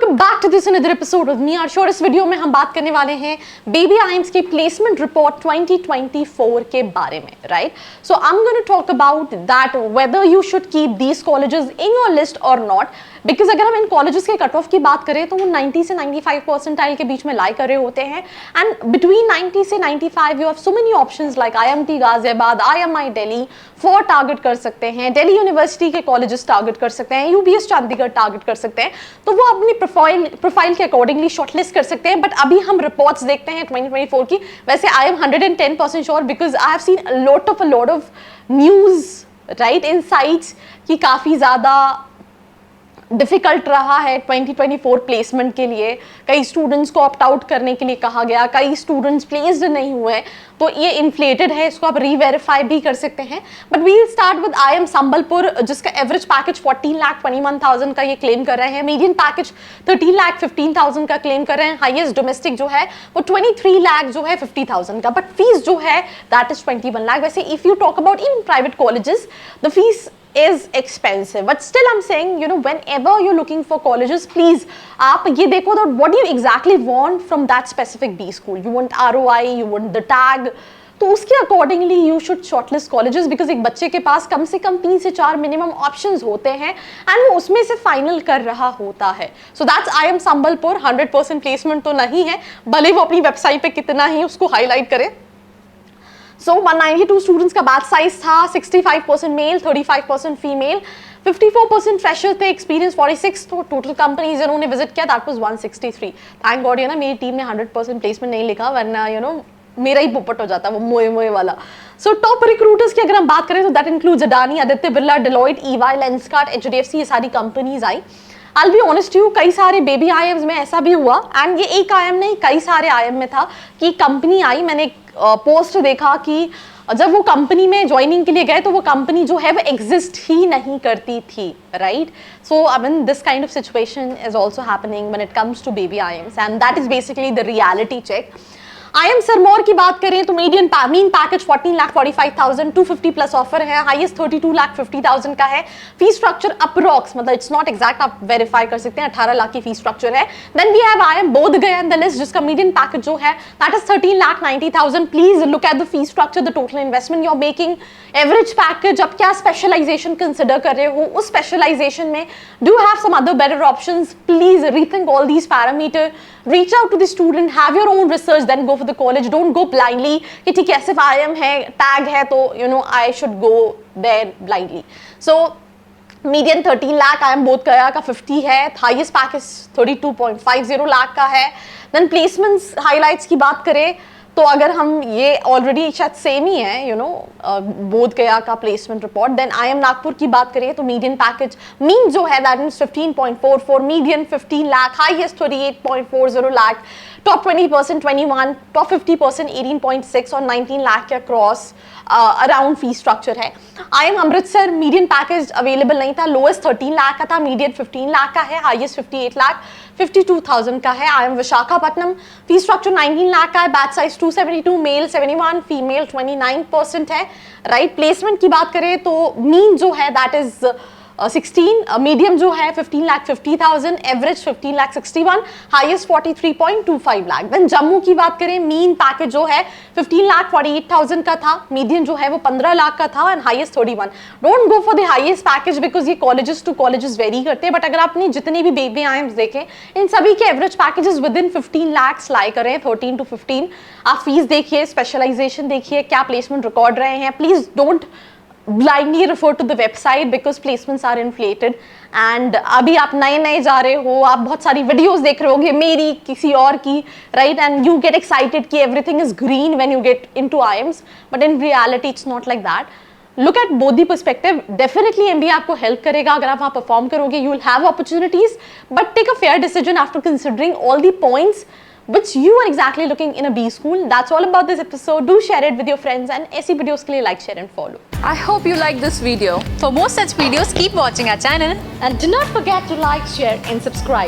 Welcome back to this another episode with me Aarshu. और इस video में हम बात करने वाले हैं बेबी आइम्स की प्लेसमेंट रिपोर्ट 2024 के बारे में, right? So I am going to talk about that whether you should keep these colleges in your list और नॉट, बिकॉज अगर हम इन कॉलेजेस के कट ऑफ की बात करें तो वो 90 से 95 परसेंटाइल के बीच में लाई कर रहे होते हैं, एंड बिटवीन 90 से 95 you have so many options like IMT Ghaziabad, IMI Delhi for target कर सकते हैं, दिल्ली यूनिवर्सिटी के कॉलेजेस टारगेट कर सकते हैं, UBS चंडीगढ़ टारगेट कर सकते हैं, तो वो अपनी प्रोफाइल के अकॉर्डिंगली शॉर्टलिस्ट कर सकते हैं। बट अभी हम रिपोर्ट्स देखते हैं 2024 की। वैसे I am 110% sure because I have seen a lot of news, right, insights कि काफी ज्यादा डिफिकल्ट रहा है 2024 प्लेसमेंट के लिए। कई स्टूडेंट्स को ऑप्ट आउट करने के लिए कहा गया, कई स्टूडेंट्स प्लेस्ड नहीं हुए, तो ये इन्फ्लेटेड है, इसको आप रीवेरीफाई भी कर सकते हैं। But we will start with IIM Sambalpur, जिसका एवरेज पैकेज 14,21,000 का ये क्लेम कर रहे हैं, मीडियन पैकेज 13,15,000 का क्लेम कर रहे हैं, हाईएस्ट डोमेस्टिक जो है वो 23 लाख जो है 50,000 का, बट फीस जो है दैट इज 21 लाख। वैसे if you talk about in private colleges the fees is expensive, but still I'm saying, you know, whenever you're looking for colleges, please आप ये देखो that what do you exactly want from that specific B school. You want ROI, you want the tag, तो उसके accordingly you should shortlist colleges, because एक बच्चे के पास कम से कम 3 से 4 मिनिमम ऑप्शंस होते हैं एंड वो उसमें से फाइनल कर रहा होता है। So that's IIM Sambalpur. 100% placement तो नहीं है, भले वो अपनी वेबसाइट पे कितना ही उसको हाईलाइट करे। So 192 स्टूडेंट्स का बैच साइज था, 65% मेल, 35% फीमेल, 54% फ्रेशर थे, एक्सपीरियंस 46, तो टोटल कंपनीज जिन्होंने विजिट किया दैट वाज 163। थैंक गॉड, ना मेरी टीम ने 100% प्लेसमेंट नहीं लिखा, वरना मेरा ही पोपट हो जाता वो मोए वाला। सो टॉप रिक्रूटर्स की अगर हम बात करें तो that includes Adani, Aditya Birla, Deloitte, EY, Lenskart, HDFC, ये सारी companies I. I'll be honest to you, कई सारे बेबी IIMs में ऐसा भी हुआ, एंड ये एक IIM नहीं कई सारे IIM में था कि कंपनी आई, मैंने एक पोस्ट देखा कि जब वो कंपनी में ज्वाइनिंग के लिए गए तो वो कंपनी जो है वो एग्जिस्ट ही नहीं करती थी, right? So I mean this kind of situation is also happening when it comes to baby IIMs, and that is basically the reality check. IIM Sirmaur की बात करें तो मीन पैकेज 14,45,000, 250 प्लस ऑफर है, हाईएस्ट 32,50,000 का है। फी स्ट्रक्चर अप्रॉक्स, मतलब it's not exact, आप verify कर सकते हैं, 18 लाख की फी स्ट्रक्चर है। Then we have IIM Bodhgaya in the list, जिसका मीडियन पैकेज जो है that is 13,90,000। Please look at the fee structure, the total investment you are making, average package, आप क्या स्पेशलाइजेशन कंसिडर कर रहे हो, उस स्पेशलाइजेशन में do have some other better options, please rethink all these parameter, reach out to the student, have your own research, then go for the college. Don't go blindly कि ठीक है सिर्फ IIM है, टैग है, तो I should go there blindly. So median 13 lakh, IIM Bodhgaya का 50 है, highest package 32.50 lakh का है। देन प्लेसमेंट्स हाइलाइट्स की बात करें तो अगर हम ये ऑलरेडी शायद सेम ही है, बोधगया का placement report. Then IIM Nagpur की बात करें तो मीडियन पैकेज मीन जो है that is 15.44, median 15 lakh, highest 38.40 lakh, top 20% 21, top 50% 18.6 और 19 लाख के अक्रॉस अराउंड फी स्ट्रक्चर है। IIM Amritsar median package available नहीं था, लोएस्ट 13 लाख का था, मीडियन 15 लाख का है, हाईएस्ट 58 लाख 52,000 का है। IIM Visakhapatnam fee structure 19 lakh का है, बैच साइज 272, मेल 71, फीमेल 29% है, राइट? प्लेसमेंट की बात करें तो मीन जो है दैट इज 16, मीडियम जो है 15,50,000, average 15,61, highest 43.25 lakh. Then Jammu की बात करें, मीन पैकेज जो है 15,48,000 का था, मीडियम जो है वो 15 लाख का था, and highest 31। Don't go for the highest package because ये कॉलेजेस टू कॉलेजेस वेरी करते हैं, बट अगर आपने जितने भी बेबी IIMs देखें इन सभी के average packages within 15 lakh लाई करें, 13 to 15। आप फीस देखिए, स्पेशलाइजेशन देखिए, क्या प्लेसमेंट रिकॉर्ड रहे हैं, please don't blindly refer to the website because placements are inflated। and अभी आप नए जा रहे हो, आप बहुत सारी वीडियोस देख रहे होगे, मेरी किसी और की, right? and you get excited कि everything is green when you get into IIMs, but in reality it's not like that। look at both the perspective। definitely MBA आपको help करेगा, अगर आप वहाँ perform करोगे you will have opportunities, but take a fair decision after considering all the points which you are exactly looking in a B school। That's all about this episode। Do share it with your friends, and ऐसी videos के लिए like, share and follow। I hope you like this video. For more such videos, keep watching our channel and do not forget to like, share and subscribe।